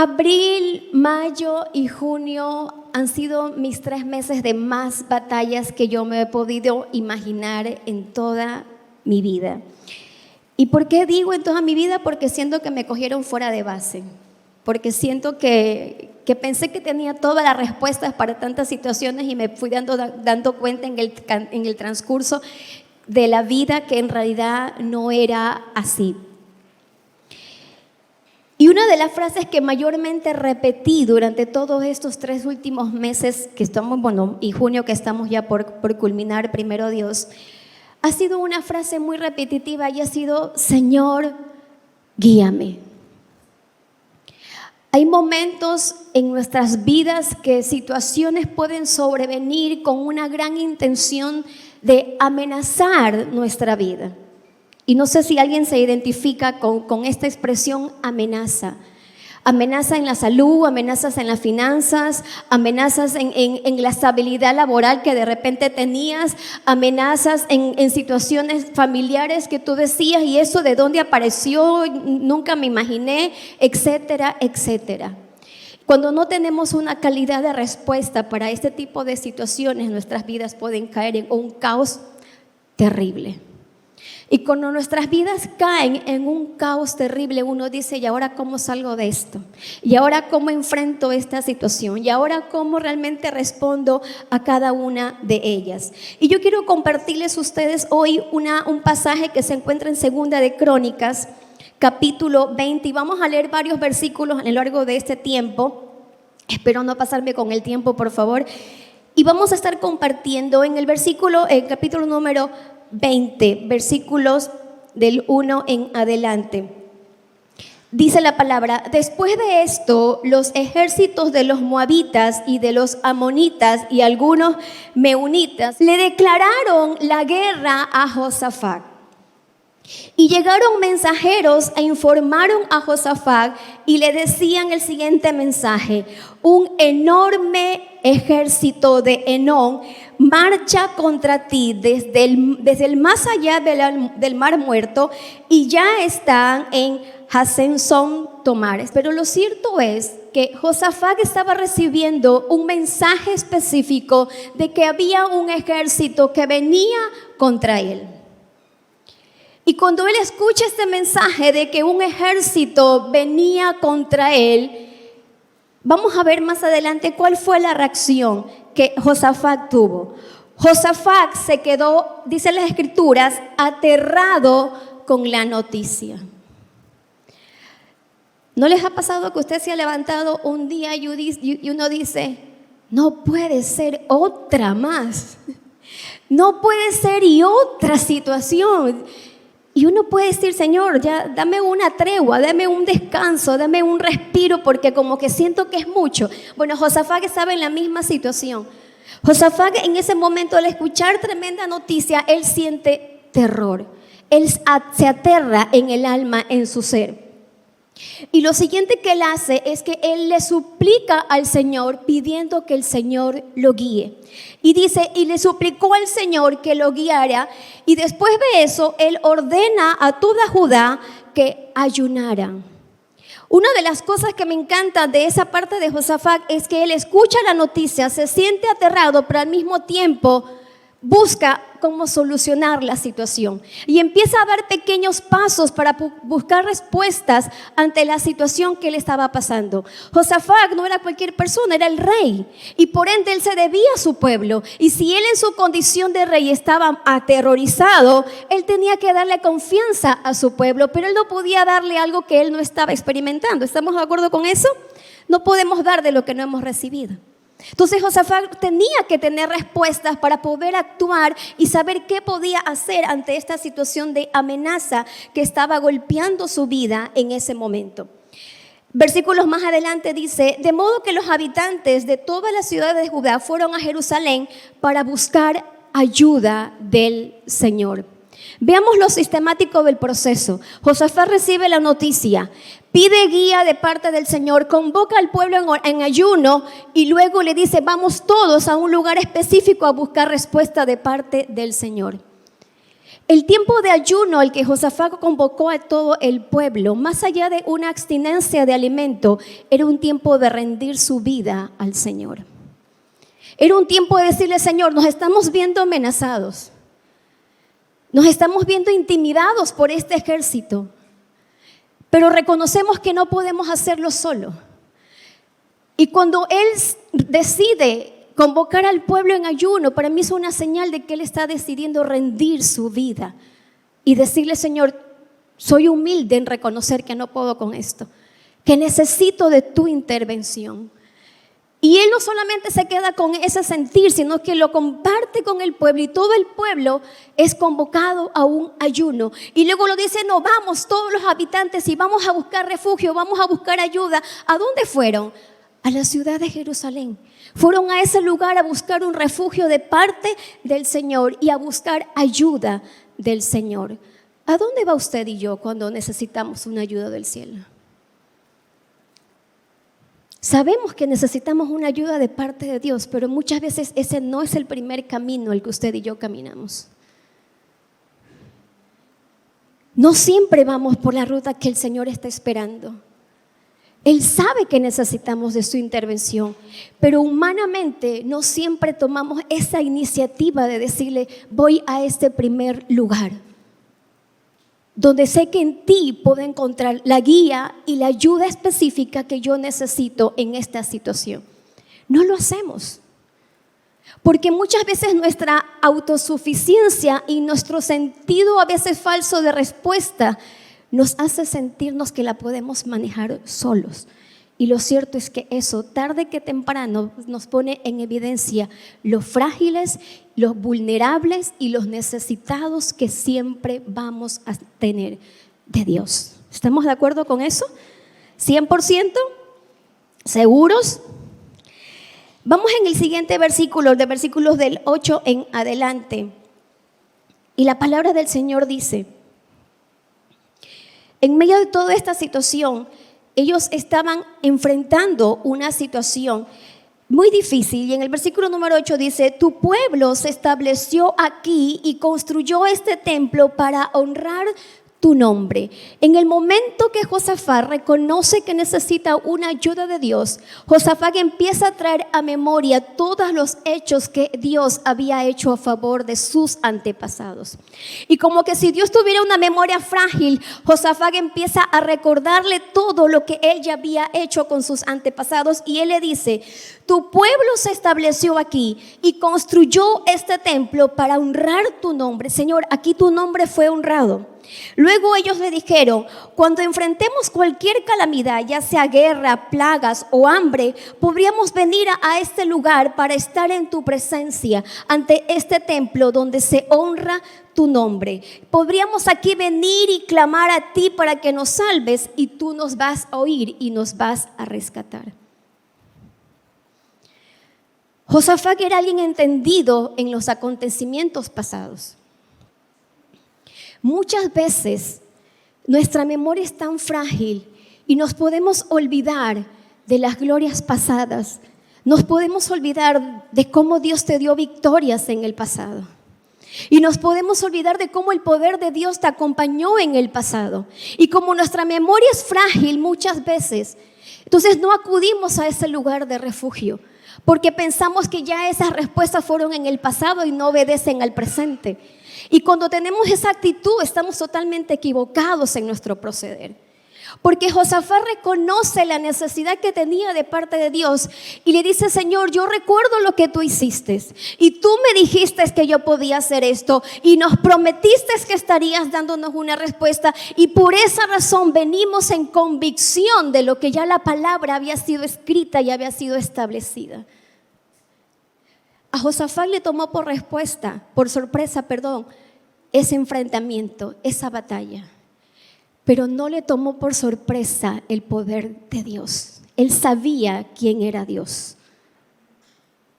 Abril, mayo y junio han sido mis 3 meses de más batallas que yo me he podido imaginar en toda mi vida. ¿Y por qué digo en toda mi vida? Porque siento que me cogieron fuera de base, porque siento que pensé que tenía todas las respuestas para tantas situaciones y me fui dando cuenta en el transcurso de la vida que en realidad no era así. Y una de las frases que mayormente repetí durante todos estos 3 últimos meses que estamos, y junio que estamos ya por culminar, primero Dios, ha sido una frase muy repetitiva y ha sido: Señor, guíame. Hay momentos en nuestras vidas que situaciones pueden sobrevenir con una gran intención de amenazar nuestra vida. Y no sé si alguien se identifica con esta expresión amenaza. Amenaza en la salud, amenazas en las finanzas, amenazas en la estabilidad laboral que de repente tenías, amenazas en situaciones familiares que tú decías, ¿y eso de dónde apareció? Nunca me imaginé, etcétera, etcétera. Cuando no tenemos una calidad de respuesta para este tipo de situaciones, nuestras vidas pueden caer en un caos terrible. Y cuando nuestras vidas caen en un caos terrible, uno dice: ¿y ahora cómo salgo de esto? ¿Y ahora cómo enfrento esta situación? ¿Y ahora cómo realmente respondo a cada una de ellas? Y yo quiero compartirles a ustedes hoy un pasaje que se encuentra en Segunda de Crónicas, capítulo 20. Y vamos a leer varios versículos a lo largo de este tiempo. Espero no pasarme con el tiempo, por favor. Y vamos a estar compartiendo en el capítulo número 20, versículos del 1 en adelante. Dice la palabra: después de esto, los ejércitos de los moabitas y de los amonitas y algunos meunitas le declararon la guerra a Josafat. Y llegaron mensajeros e informaron a Josafat y le decían el siguiente mensaje: un enorme ejército de Enón marcha contra ti desde el más allá del mar muerto y ya están en Hazezón Tamar. Pero lo cierto es que Josafat estaba recibiendo un mensaje específico de que había un ejército que venía contra él. Y cuando él escucha este mensaje de que un ejército venía contra él, vamos a ver más adelante cuál fue la reacción que Josafat tuvo. Josafat se quedó, dice las escrituras, aterrado con la noticia. ¿No les ha pasado que usted se ha levantado un día y uno dice: no puede ser otra más? No puede ser y otra situación. Y uno puede decir: Señor, ya dame una tregua, dame un descanso, dame un respiro, porque como que siento que es mucho. Bueno, Josafat estaba en la misma situación. Josafat en ese momento, al escuchar tremenda noticia, él siente terror. Él se aterra en el alma, en su ser. Y lo siguiente que él hace es que él le suplica al Señor pidiendo que el Señor lo guíe. Y dice: y le suplicó al Señor que lo guiara, y después de eso él ordena a toda Judá que ayunaran. Una de las cosas que me encanta de esa parte de Josafat es que él escucha la noticia, se siente aterrado, pero al mismo tiempo busca cómo solucionar la situación y empieza a dar pequeños pasos para buscar respuestas ante la situación que él estaba pasando. Josafat no era cualquier persona, era el rey, y por ende él se debía a su pueblo, y si él en su condición de rey estaba aterrorizado, él tenía que darle confianza a su pueblo, pero él no podía darle algo que él no estaba experimentando. ¿Estamos de acuerdo con eso? No podemos dar de lo que no hemos recibido. Entonces Josafat tenía que tener respuestas para poder actuar y saber qué podía hacer ante esta situación de amenaza que estaba golpeando su vida en ese momento. Versículos más adelante dice: de modo que los habitantes de todas las ciudades de Judá fueron a Jerusalén para buscar ayuda del Señor. Veamos lo sistemático del proceso. Josafat recibe la noticia, pide guía de parte del Señor, convoca al pueblo en ayuno y luego le dice: vamos todos a un lugar específico a buscar respuesta de parte del Señor. El tiempo de ayuno al que Josafat convocó a todo el pueblo, más allá de una abstinencia de alimento, era un tiempo de rendir su vida al Señor. Era un tiempo de decirle, Señor, nos estamos viendo amenazados. Nos estamos viendo intimidados por este ejército. Pero reconocemos que no podemos hacerlo solo. Y cuando Él decide convocar al pueblo en ayuno, para mí es una señal de que Él está decidiendo rendir su vida y decirle, Señor, soy humilde en reconocer que no puedo con esto, que necesito de tu intervención. Y Él no solamente se queda con ese sentir, sino que lo comparte con el pueblo y todo el pueblo es convocado a un ayuno. Y luego lo dice, no, vamos todos los habitantes y vamos a buscar refugio, vamos a buscar ayuda. ¿A dónde fueron? A la ciudad de Jerusalén. Fueron a ese lugar a buscar un refugio de parte del Señor y a buscar ayuda del Señor. ¿A dónde va usted y yo cuando necesitamos una ayuda del cielo? Sabemos que necesitamos una ayuda de parte de Dios, pero muchas veces ese no es el primer camino al que usted y yo caminamos. No siempre vamos por la ruta que el Señor está esperando. Él sabe que necesitamos de su intervención, pero humanamente no siempre tomamos esa iniciativa de decirle, voy a este primer lugar, donde sé que en ti puedo encontrar la guía y la ayuda específica que yo necesito en esta situación. No lo hacemos, porque muchas veces nuestra autosuficiencia y nuestro sentido a veces falso de respuesta nos hace sentirnos que la podemos manejar solos. Y lo cierto es que eso, tarde que temprano, nos pone en evidencia los frágiles, los vulnerables y los necesitados que siempre vamos a tener de Dios. ¿Estamos de acuerdo con eso? ¿100%? ¿Seguros? Vamos en el siguiente versículo, de versículos del 8 en adelante. Y la palabra del Señor dice, en medio de toda esta situación, ellos estaban enfrentando una situación muy difícil. Y en el versículo número 8 dice, tu pueblo se estableció aquí y construyó este templo para honrar tu nombre. En el momento que Josafat reconoce que necesita una ayuda de Dios, Josafat empieza a traer a memoria todos los hechos que Dios había hecho a favor de sus antepasados. Y como que si Dios tuviera una memoria frágil, Josafat empieza a recordarle todo lo que él ya había hecho con sus antepasados y él le dice, tu pueblo se estableció aquí y construyó este templo para honrar tu nombre. Señor, aquí tu nombre fue honrado. Luego ellos le dijeron, cuando enfrentemos cualquier calamidad, ya sea guerra, plagas o hambre, podríamos venir a este lugar para estar en tu presencia, ante este templo donde se honra tu nombre. Podríamos aquí venir y clamar a ti para que nos salves y tú nos vas a oír y nos vas a rescatar. Josafat era alguien entendido en los acontecimientos pasados. Muchas veces nuestra memoria es tan frágil y nos podemos olvidar de las glorias pasadas. Nos podemos olvidar de cómo Dios te dio victorias en el pasado. Y nos podemos olvidar de cómo el poder de Dios te acompañó en el pasado. Y como nuestra memoria es frágil muchas veces, entonces no acudimos a ese lugar de refugio, porque pensamos que ya esas respuestas fueron en el pasado y no obedecen al presente. Y cuando tenemos esa actitud, estamos totalmente equivocados en nuestro proceder. Porque Josafat reconoce la necesidad que tenía de parte de Dios y le dice, Señor, yo recuerdo lo que tú hiciste y tú me dijiste que yo podía hacer esto y nos prometiste que estarías dándonos una respuesta y por esa razón venimos en convicción de lo que ya la palabra había sido escrita y había sido establecida. A Josafat le tomó por sorpresa, ese enfrentamiento, esa batalla. Pero no le tomó por sorpresa el poder de Dios. Él sabía quién era Dios.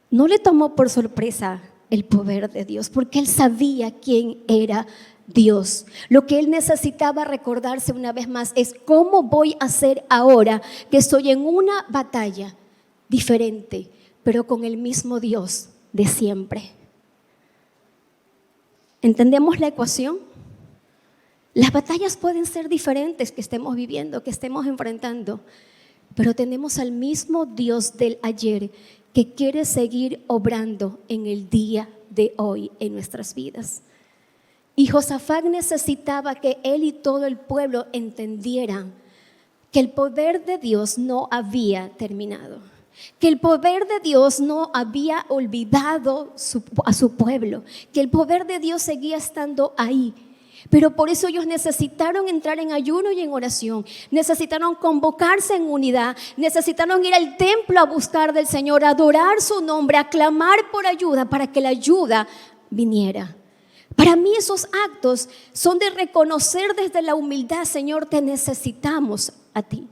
No le tomó por sorpresa el poder de Dios, porque él sabía quién era Dios. Lo que él necesitaba recordarse una vez más es cómo voy a hacer ahora que estoy en una batalla diferente, pero con el mismo Dios de siempre. ¿Entendemos la ecuación? Las batallas pueden ser diferentes que estemos viviendo, que estemos enfrentando, pero tenemos al mismo Dios del ayer que quiere seguir obrando en el día de hoy en nuestras vidas. Y Josafat necesitaba que él y todo el pueblo entendieran que el poder de Dios no había terminado, que el poder de Dios no había olvidado a su pueblo, que el poder de Dios seguía estando ahí. Pero por eso ellos necesitaron entrar en ayuno y en oración, necesitaron convocarse en unidad, necesitaron ir al templo a buscar del Señor, a adorar su nombre, a clamar por ayuda para que la ayuda viniera. Para mí esos actos son de reconocer desde la humildad: Señor, te necesitamos a ti.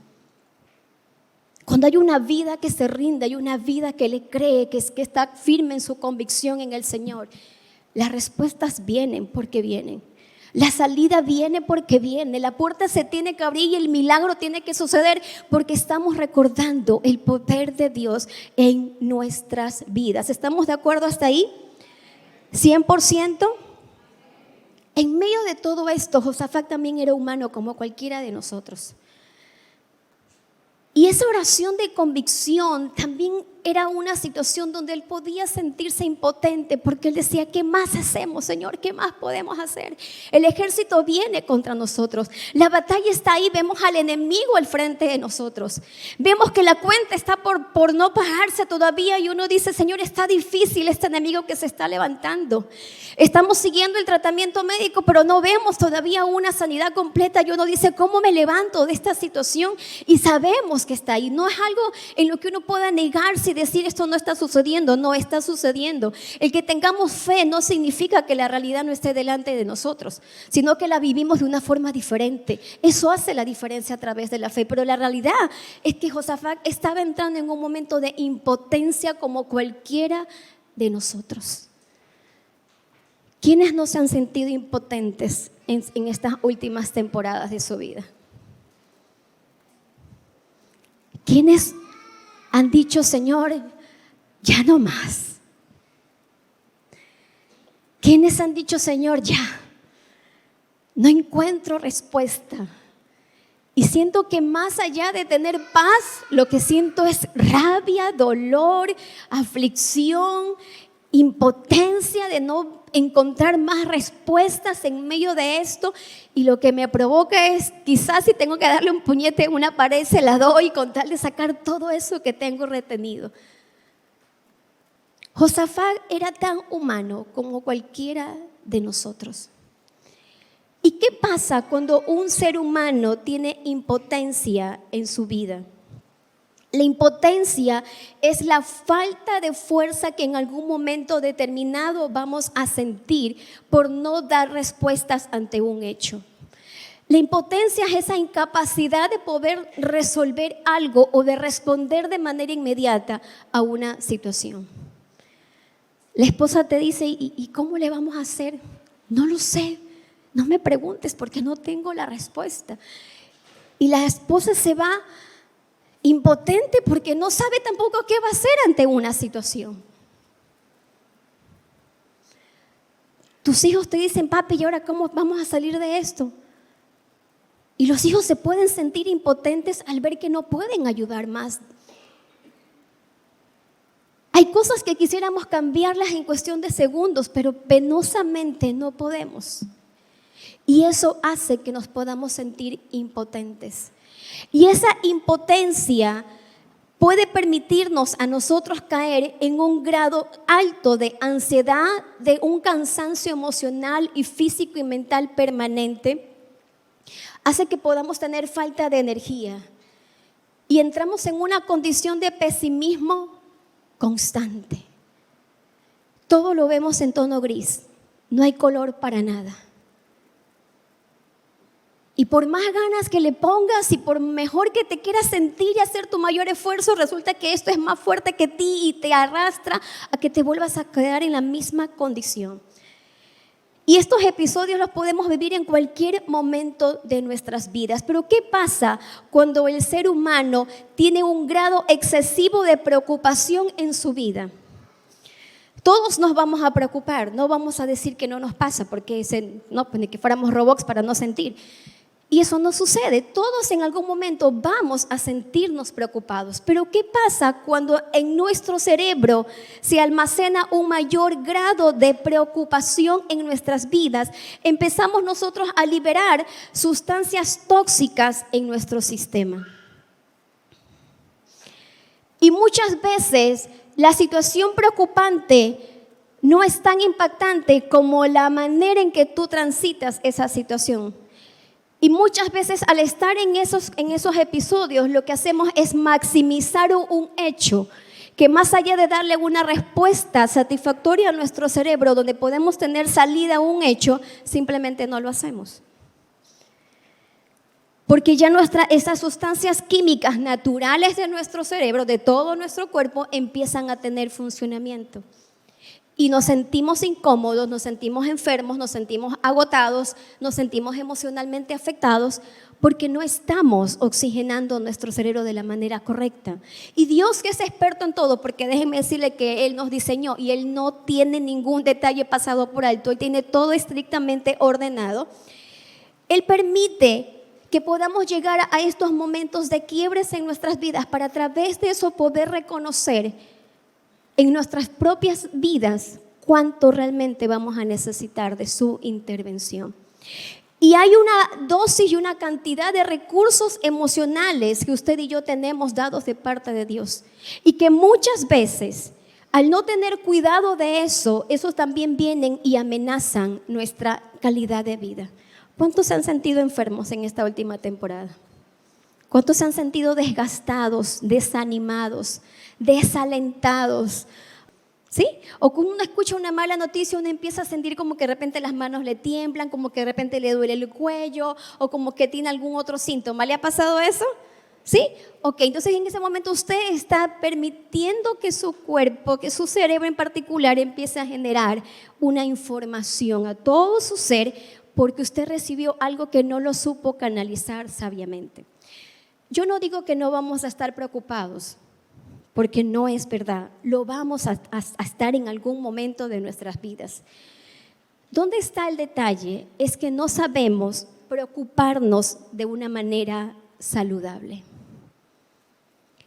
Cuando hay una vida que se rinde, hay una vida que le cree, que está firme en su convicción en el Señor, las respuestas vienen porque vienen. La salida viene porque viene, la puerta se tiene que abrir y el milagro tiene que suceder porque estamos recordando el poder de Dios en nuestras vidas. ¿Estamos de acuerdo hasta ahí? ¿100%? En medio de todo esto, Josafat también era humano como cualquiera de nosotros. Y esa oración de convicción también era una situación donde él podía sentirse impotente, porque él decía: ¿qué más hacemos, Señor? ¿Qué más podemos hacer? El ejército viene contra nosotros, la batalla está ahí, vemos al enemigo al frente de nosotros, vemos que la cuenta está por no pagarse todavía y uno dice: Señor, está difícil este enemigo que se está levantando. Estamos siguiendo el tratamiento médico, pero no vemos todavía una sanidad completa y uno dice: ¿cómo me levanto de esta situación? Y sabemos que está ahí, no es algo en lo que uno pueda negarse y decir: esto no está sucediendo. No está sucediendo. El que tengamos fe no significa que la realidad no esté delante de nosotros, sino que la vivimos de una forma diferente. Eso hace la diferencia a través de la fe. Pero la realidad es que Josafat estaba entrando en un momento de impotencia como cualquiera de nosotros. ¿Quiénes no se han sentido impotentes en estas últimas temporadas de su vida? ¿Quiénes han dicho: Señor, ya no más? ¿Quiénes han dicho: Señor, ya no encuentro respuesta? Y siento que más allá de tener paz, lo que siento es rabia, dolor, aflicción, impotencia de no encontrar más respuestas en medio de esto. Y lo que me provoca es: quizás si tengo que darle un puñete en una pared, se la doy con tal de sacar todo eso que tengo retenido. Josafat era tan humano como cualquiera de nosotros. ¿Y qué pasa cuando un ser humano tiene impotencia en su vida? La impotencia es la falta de fuerza que en algún momento determinado vamos a sentir por no dar respuestas ante un hecho. La impotencia es esa incapacidad de poder resolver algo o de responder de manera inmediata a una situación. La esposa te dice: ¿y cómo le vamos a hacer? No lo sé, no me preguntes porque no tengo la respuesta. Y la esposa se va impotente porque no sabe tampoco qué va a hacer ante una situación. Tus hijos te dicen: papi, ¿y ahora cómo vamos a salir de esto? Y los hijos se pueden sentir impotentes al ver que no pueden ayudar más. Hay cosas que quisiéramos cambiarlas en cuestión de segundos, pero penosamente no podemos. Y eso hace que nos podamos sentir impotentes. Y esa impotencia puede permitirnos a nosotros caer en un grado alto de ansiedad, de un cansancio emocional y físico y mental permanente. Hace que podamos tener falta de energía y entramos en una condición de pesimismo constante. Todo lo vemos en tono gris, no hay color para nada. Y por más ganas que le pongas y por mejor que te quieras sentir y hacer tu mayor esfuerzo, resulta que esto es más fuerte que ti y te arrastra a que te vuelvas a quedar en la misma condición. Y estos episodios los podemos vivir en cualquier momento de nuestras vidas. Pero ¿qué pasa cuando el ser humano tiene un grado excesivo de preocupación en su vida? Todos nos vamos a preocupar, no vamos a decir que no nos pasa, porque no, pues ni que fuéramos robots para no sentir. Y eso no sucede, todos en algún momento vamos a sentirnos preocupados. Pero ¿qué pasa cuando en nuestro cerebro se almacena un mayor grado de preocupación en nuestras vidas? Empezamos nosotros a liberar sustancias tóxicas en nuestro sistema. Y muchas veces la situación preocupante no es tan impactante como la manera en que tú transitas esa situación. Y muchas veces al estar en esos episodios lo que hacemos es maximizar un hecho que más allá de darle una respuesta satisfactoria a nuestro cerebro donde podemos tener salida a un hecho, simplemente no lo hacemos. Porque ya esas sustancias químicas naturales de nuestro cerebro, de todo nuestro cuerpo, empiezan a tener funcionamiento. Y nos sentimos incómodos, nos sentimos enfermos, nos sentimos agotados, nos sentimos emocionalmente afectados porque no estamos oxigenando nuestro cerebro de la manera correcta. Y Dios, que es experto en todo, porque déjenme decirle que Él nos diseñó y Él no tiene ningún detalle pasado por alto, Él tiene todo estrictamente ordenado. Él permite que podamos llegar a estos momentos de quiebres en nuestras vidas para a través de eso poder reconocer en nuestras propias vidas cuánto realmente vamos a necesitar de su intervención. Y hay una dosis y una cantidad de recursos emocionales que usted y yo tenemos dados de parte de Dios. Y que muchas veces, al no tener cuidado de eso, esos también vienen y amenazan nuestra calidad de vida. ¿Cuántos se han sentido enfermos en esta última temporada? ¿Cuántos se han sentido desgastados, desanimados, desalentados? ¿Sí? O cuando uno escucha una mala noticia, uno empieza a sentir como que de repente las manos le tiemblan, como que de repente le duele el cuello, o como que tiene algún otro síntoma. ¿Le ha pasado eso? ¿Sí? Ok, entonces en ese momento usted está permitiendo que su cuerpo, que su cerebro en particular empiece a generar una información a todo su ser porque usted recibió algo que no lo supo canalizar sabiamente. Yo no digo que no vamos a estar preocupados, porque no es verdad. Lo vamos a estar en algún momento de nuestras vidas. ¿Dónde está el detalle? Es que no sabemos preocuparnos de una manera saludable.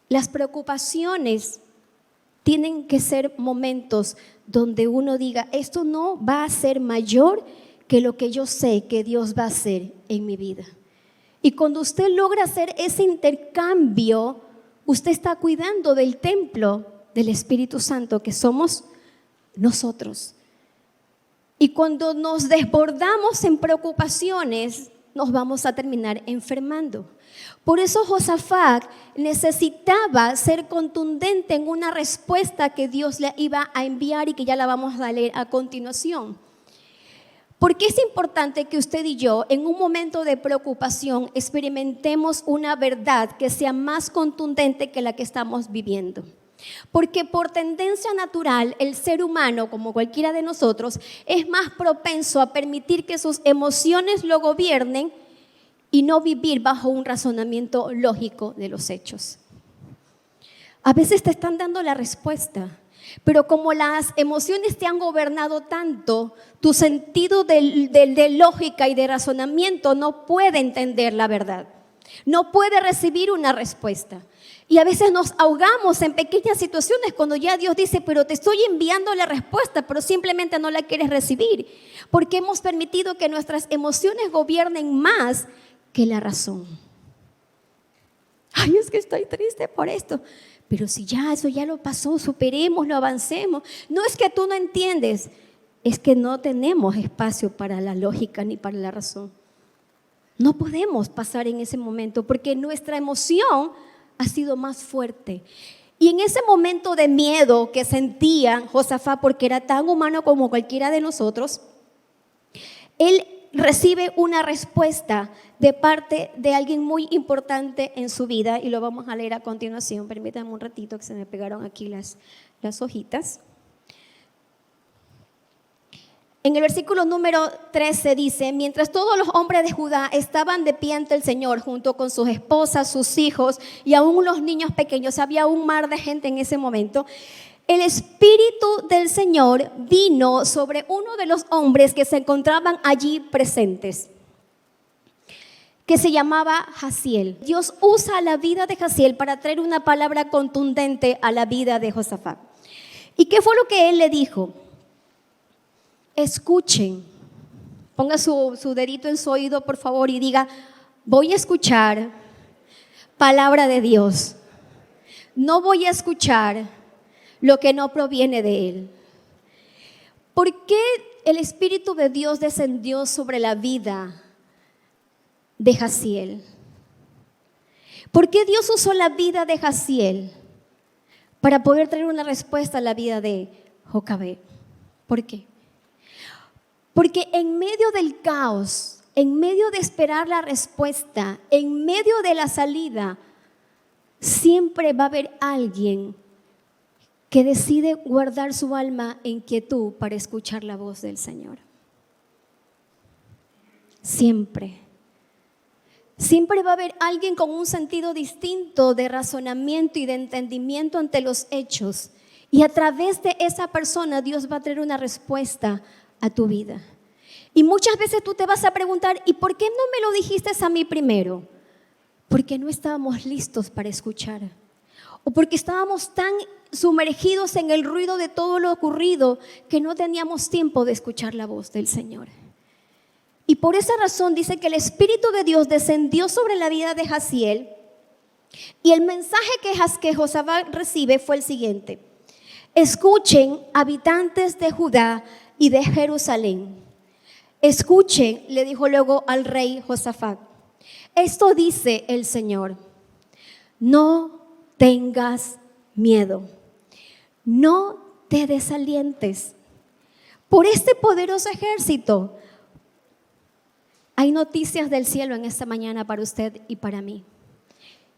Las preocupaciones tienen que ser momentos donde uno diga, esto no va a ser mayor que lo que yo sé que Dios va a hacer en mi vida. Y cuando usted logra hacer ese intercambio, usted está cuidando del templo del Espíritu Santo que somos nosotros. Y cuando nos desbordamos en preocupaciones, nos vamos a terminar enfermando. Por eso Josafat necesitaba ser contundente en una respuesta que Dios le iba a enviar y que ya la vamos a leer a continuación. Porque es importante que usted y yo, en un momento de preocupación, experimentemos una verdad que sea más contundente que la que estamos viviendo. Porque por tendencia natural, el ser humano, como cualquiera de nosotros, es más propenso a permitir que sus emociones lo gobiernen y no vivir bajo un razonamiento lógico de los hechos. A veces te están dando la respuesta, pero como las emociones te han gobernado tanto, tu sentido de lógica y de razonamiento no puede entender la verdad, no puede recibir una respuesta. Y a veces nos ahogamos en pequeñas situaciones cuando ya Dios dice, pero te estoy enviando la respuesta, pero simplemente no la quieres recibir, porque hemos permitido que nuestras emociones gobiernen más que la razón. Ay, es que estoy triste por esto. Pero si ya eso ya lo pasó, superémoslo, avancemos. No es que tú no entiendes, es que no tenemos espacio para la lógica ni para la razón. No podemos pasar en ese momento porque nuestra emoción ha sido más fuerte. Y en ese momento de miedo que sentía Josafat, porque era tan humano como cualquiera de nosotros, él recibe una respuesta de parte de alguien muy importante en su vida y lo vamos a leer a continuación. Permítanme un ratito que se me pegaron aquí las hojitas. En el versículo número 13 dice, mientras todos los hombres de Judá estaban de pie ante el Señor junto con sus esposas, sus hijos y aún los niños pequeños, había un mar de gente en ese momento. el Espíritu del Señor vino sobre uno de los hombres que se encontraban allí presentes, que se llamaba Jaziel. Dios usa la vida de Jaziel para traer una palabra contundente a la vida de Josafat. ¿Y qué fue lo que él le dijo? Escuchen. Ponga su dedito en su oído, por favor, y diga: voy a escuchar palabra de Dios. No voy a escuchar lo que no proviene de Él. ¿Por qué el Espíritu de Dios descendió sobre la vida de Jaziel? ¿Por qué Dios usó la vida de Jaziel para poder traer una respuesta a la vida de Jocabed? ¿Por qué? Porque en medio del caos, en medio de esperar la respuesta, en medio de la salida, siempre va a haber alguien que decide guardar su alma en quietud para escuchar la voz del Señor. Siempre. Siempre va a haber alguien con un sentido distinto de razonamiento y de entendimiento ante los hechos. Y a través de esa persona Dios va a traer una respuesta a tu vida. Y muchas veces tú te vas a preguntar: ¿y por qué no me lo dijiste a mí primero? Porque no estábamos listos para escuchar. O porque estábamos tan sumergidos en el ruido de todo lo ocurrido que no teníamos tiempo de escuchar la voz del Señor. Y por esa razón dice que el Espíritu de Dios descendió sobre la vida de Jaziel. Y el mensaje que Josafat recibe fue el siguiente: escuchen, habitantes de Judá y de Jerusalén. Escuchen, le dijo luego al rey Josafat. Esto dice el Señor: no tengas miedo, no te desalientes. Por este poderoso ejército hay noticias del cielo en esta mañana para usted y para mí.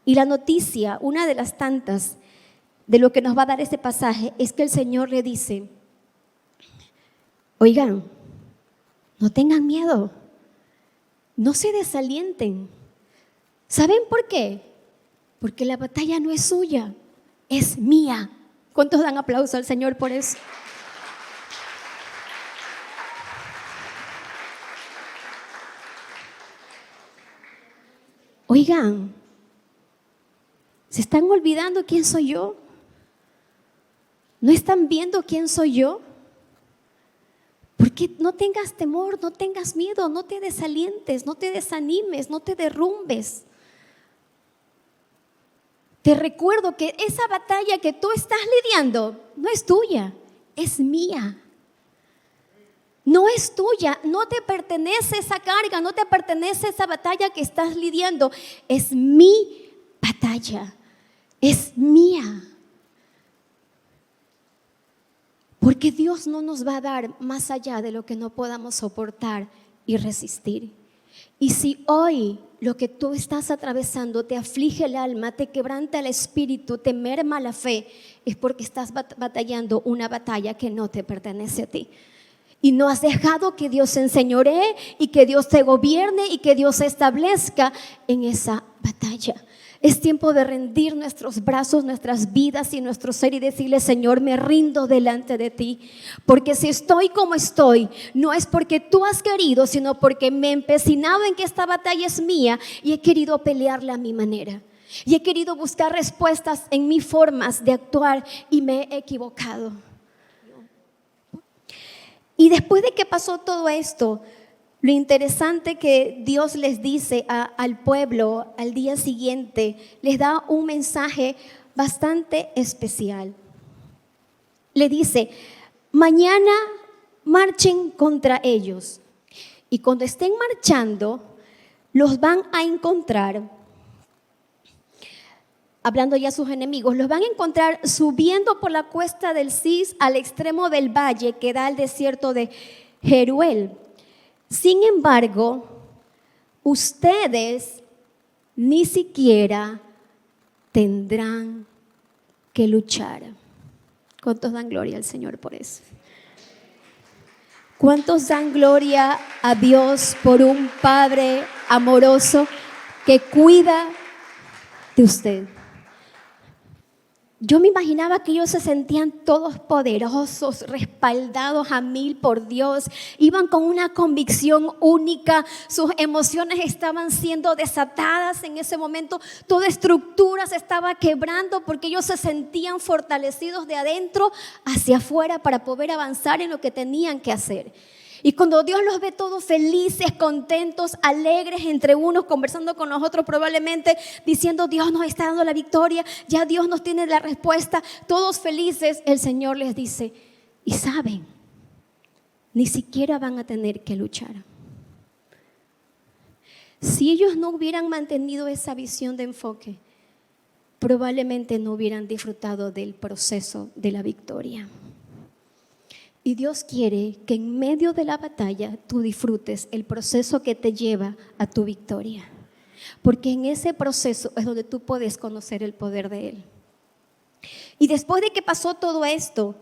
Y la noticia, una de las tantas de lo que nos va a dar este pasaje, es que el Señor le dice: oigan, no tengan miedo, no se desalienten. ¿Saben por qué? Porque la batalla no es suya, es mía. ¿Cuántos dan aplauso al Señor por eso? Oigan, ¿se están olvidando quién soy yo? ¿No están viendo quién soy yo? Porque no tengas temor, no tengas miedo, no te desalientes, no te desanimes, no te derrumbes. Te recuerdo que esa batalla que tú estás lidiando no es tuya, es mía. No es tuya, no te pertenece esa carga, no te pertenece esa batalla que estás lidiando. Es mi batalla, es mía. Porque Dios no nos va a dar más allá de lo que no podamos soportar y resistir. Y si hoy lo que tú estás atravesando te aflige el alma, te quebranta el espíritu, te merma la fe, es porque estás batallando una batalla que no te pertenece a ti. Y no has dejado que Dios se enseñoree y que Dios te gobierne y que Dios se establezca en esa batalla. Es tiempo de rendir nuestros brazos, nuestras vidas y nuestro ser y decirle: Señor, me rindo delante de ti. Porque si estoy como estoy, no es porque tú has querido, sino porque me he empecinado en que esta batalla es mía y he querido pelearla a mi manera. Y he querido buscar respuestas en mis formas de actuar y me he equivocado. Y después de que pasó todo esto, lo interesante que Dios les dice al pueblo al día siguiente, les da un mensaje bastante especial. Le dice: mañana marchen contra ellos. Y cuando estén marchando, los van a encontrar, hablando ya a sus enemigos, los van a encontrar subiendo por la cuesta del Cis al extremo del valle que da al desierto de Jeruel. Sin embargo, ustedes ni siquiera tendrán que luchar. ¿Cuántos dan gloria al Señor por eso? ¿Cuántos dan gloria a Dios por un Padre amoroso que cuida de usted? Yo me imaginaba que ellos se sentían todos poderosos, respaldados a 1000 por Dios. Iban con una convicción única. Sus emociones estaban siendo desatadas en ese momento. Toda estructura se estaba quebrando porque ellos se sentían fortalecidos de adentro hacia afuera para poder avanzar en lo que tenían que hacer. Y cuando Dios los ve todos felices, contentos, alegres entre unos, conversando con los otros probablemente, diciendo Dios nos está dando la victoria, ya Dios nos tiene la respuesta, todos felices, el Señor les dice, y saben, ni siquiera van a tener que luchar. Si ellos no hubieran mantenido esa visión de enfoque, probablemente no hubieran disfrutado del proceso de la victoria. Y Dios quiere que en medio de la batalla tú disfrutes el proceso que te lleva a tu victoria. Porque en ese proceso es donde tú puedes conocer el poder de Él. Y después de que pasó todo esto,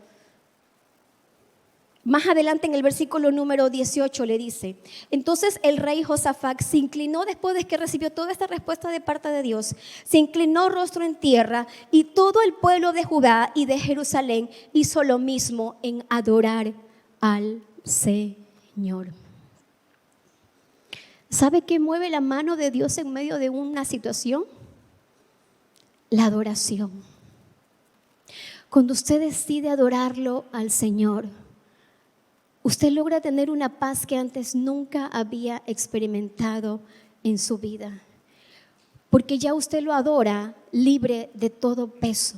más adelante en el versículo número 18 le dice, entonces el rey Josafat se inclinó después de que recibió toda esta respuesta de parte de Dios, se inclinó rostro en tierra y todo el pueblo de Judá y de Jerusalén hizo lo mismo en adorar al Señor. ¿Sabe qué mueve la mano de Dios en medio de una situación? La adoración. Cuando usted decide adorarlo al Señor, usted logra tener una paz que antes nunca había experimentado en su vida. Porque ya usted lo adora libre de todo peso.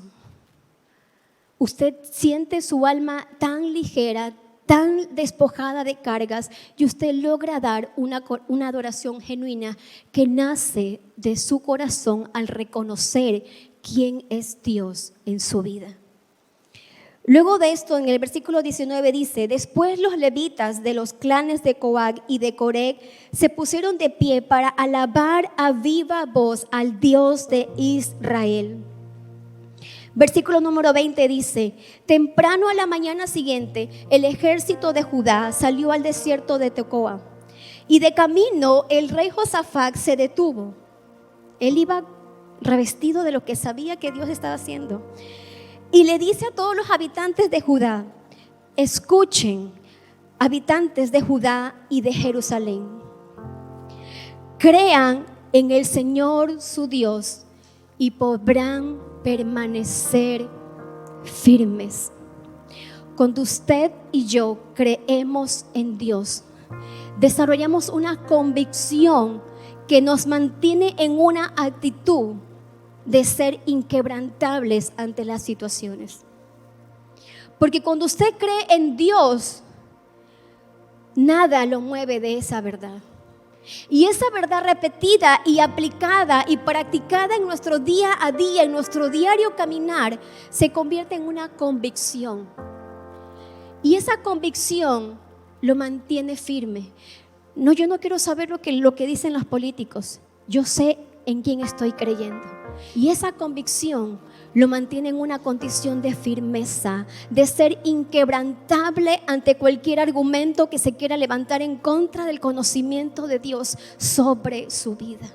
Usted siente su alma tan ligera, tan despojada de cargas, y usted logra dar una adoración genuina que nace de su corazón al reconocer quién es Dios en su vida. Luego de esto, en el versículo 19 dice, después los levitas de los clanes de Coag y de Coré se pusieron de pie para alabar a viva voz al Dios de Israel. Versículo número 20 dice, temprano a la mañana siguiente, el ejército de Judá salió al desierto de Tecoa. Y de camino el rey Josafat se detuvo. Él iba revestido de lo que sabía que Dios estaba haciendo. Y le dice a todos los habitantes de Judá, escuchen, habitantes de Judá y de Jerusalén, crean en el Señor su Dios y podrán permanecer firmes. Cuando usted y yo creemos en Dios, desarrollamos una convicción que nos mantiene en una actitud de ser inquebrantables ante las situaciones. Porque cuando usted cree en Dios, nada lo mueve de esa verdad. Y esa verdad repetida y aplicada y practicada en nuestro día a día, en nuestro diario caminar, se convierte en una convicción. Y esa convicción lo mantiene firme. No, yo no quiero saber lo que dicen los políticos. Yo sé en quién estoy creyendo. Y esa convicción lo mantiene en una condición de firmeza, de ser inquebrantable ante cualquier argumento que se quiera levantar en contra del conocimiento de Dios sobre su vida.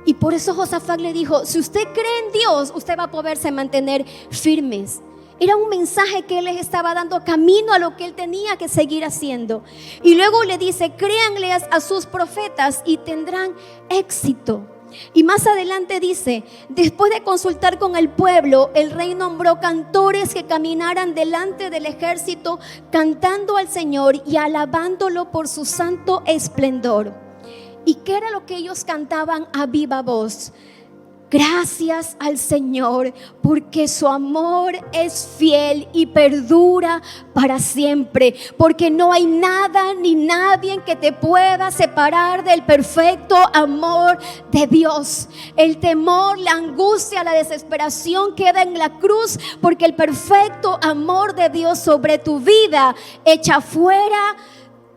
Y por eso Josafat le dijo, si usted cree en Dios, usted va a poderse mantener firmes. Era un mensaje que él les estaba dando camino a lo que él tenía que seguir haciendo. Y luego le dice, créanle a sus profetas y tendrán éxito. Y más adelante dice, después de consultar con el pueblo, el rey nombró cantores que caminaran delante del ejército, cantando al Señor y alabándolo por su santo esplendor. ¿Y qué era lo que ellos cantaban a viva voz? Gracias al Señor, porque su amor es fiel y perdura para siempre. Porque no hay nada ni nadie que te pueda separar del perfecto amor de Dios. El temor, la angustia, la desesperación queda en la cruz, porque el perfecto amor de Dios sobre tu vida echa fuera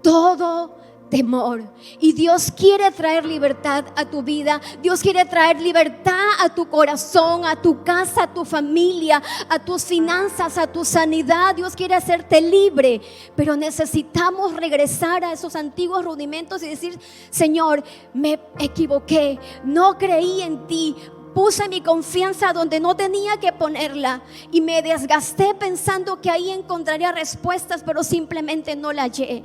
todo temor. Y Dios quiere traer libertad a tu vida. Dios quiere traer libertad a tu corazón, a tu casa, a tu familia, a tus finanzas, a tu sanidad. Dios quiere hacerte libre, pero necesitamos regresar a esos antiguos rudimentos y decir, Señor, me equivoqué, no creí en ti, puse mi confianza donde no tenía que ponerla y me desgasté pensando que ahí encontraría respuestas, pero simplemente no la hallé.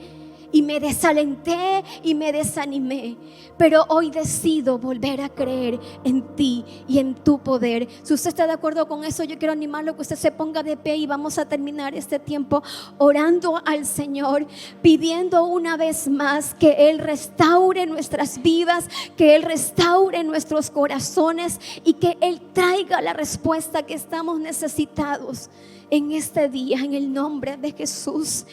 Y me desalenté y me desanimé. Pero hoy decido volver a creer en ti y en tu poder. Si usted está de acuerdo con eso, yo quiero animarlo que usted se ponga de pie y vamos a terminar este tiempo orando al Señor, pidiendo una vez más que Él restaure nuestras vidas, que Él restaure nuestros corazones y que Él traiga la respuesta que estamos necesitados en este día, en el nombre de Jesús.